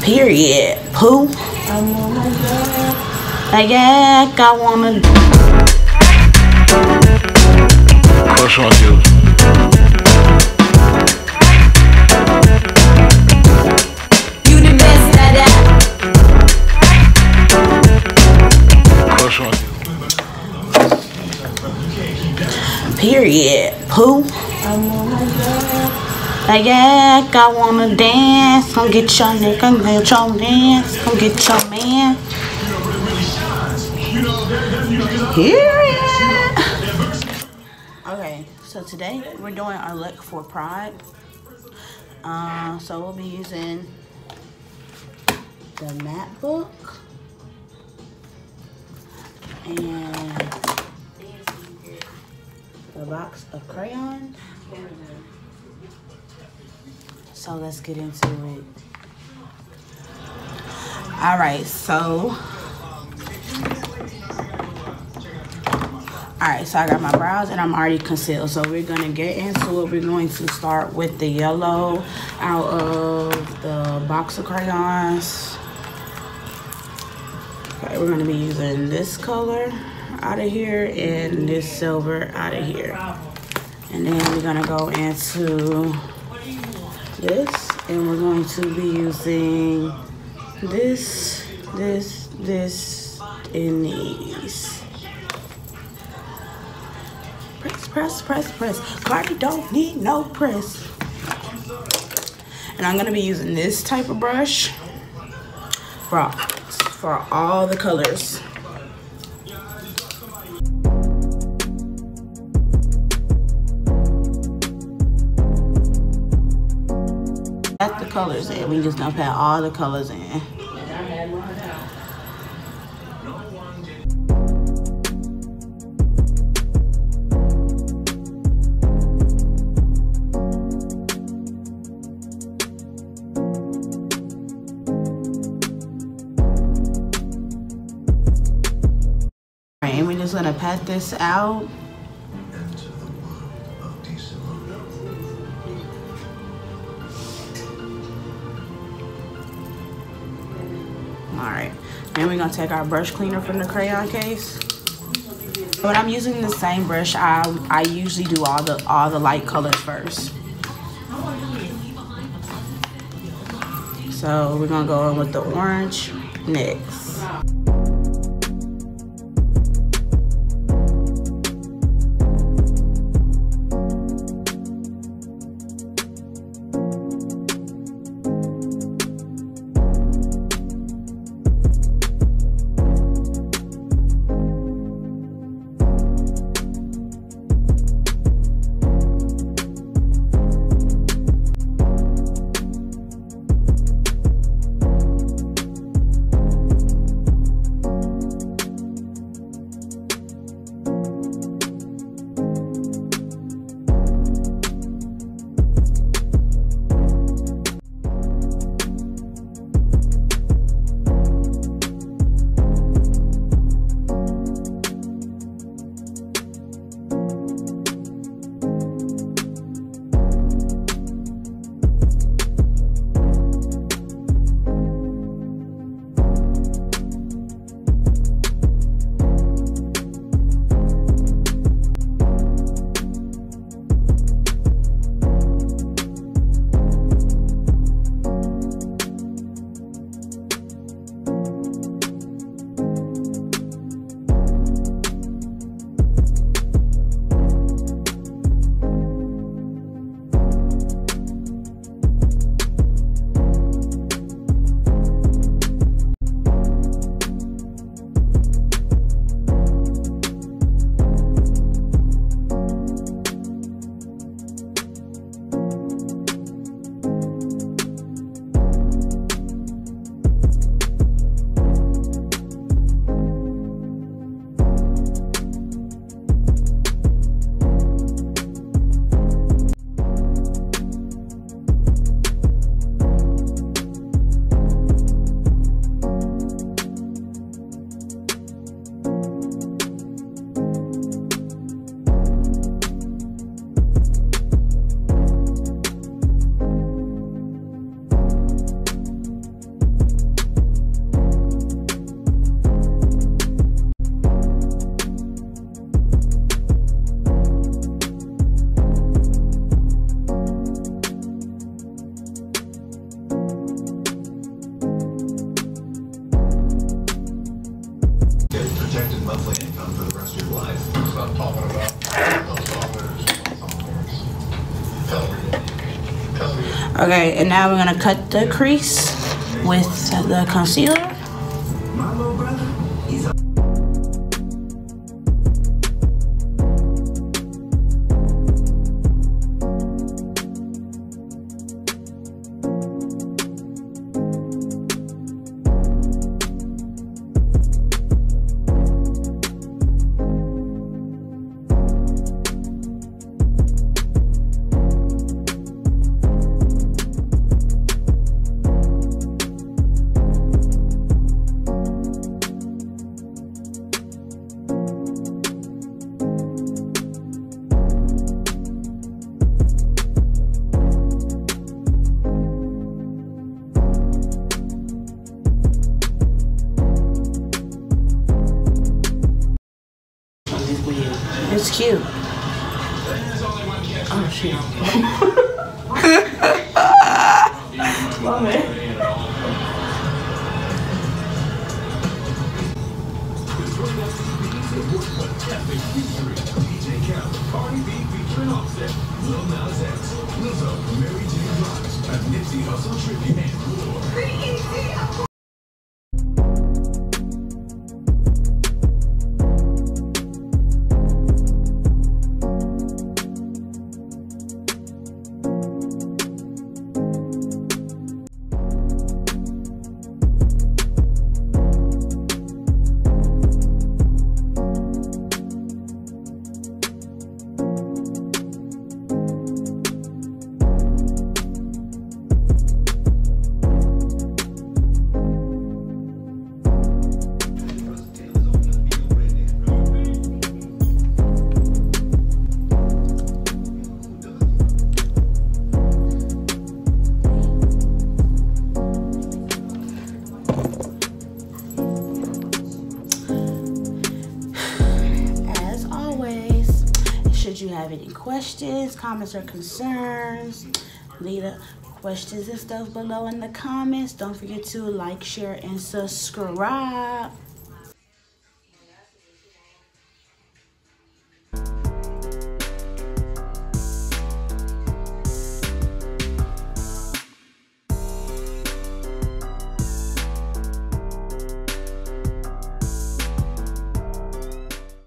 Period. Pooh. Like, yeah, I wanna. Crush on you. You the best at that. Crush on you. Period. Pooh. Like, yeah, I wanna dance. Come get your nigga, come get your dance. Come get your man. Period. Okay, so today we're doing our look for Pride. So we'll be using the matte book and the box of crayons. So let's get into it. Alright, so I got my brows and I'm already concealed. So we're gonna get into it. We're going to start with the yellow out of the box of crayons. Okay, we're gonna be using this color out of here and this silver out of here. And then we're gonna go into this, and we're going to be using this, and these. Press. Cardi don't need no press. And I'm gonna be using this type of brush for all the colors. Got the colors in. We just gonna pat all the colors in. And we're just gonna pat this out. Alright, then we're gonna take our brush cleaner from the crayon case. When I'm using the same brush, I usually do all the light colors first. So we're gonna go in with the orange next. Okay, and now we're gonna cut the crease with the concealer. It's cute. Oh shit. Love it. Should you have any questions, comments, or concerns, leave the questions and stuff below in the comments. Don't forget to like, share, and subscribe.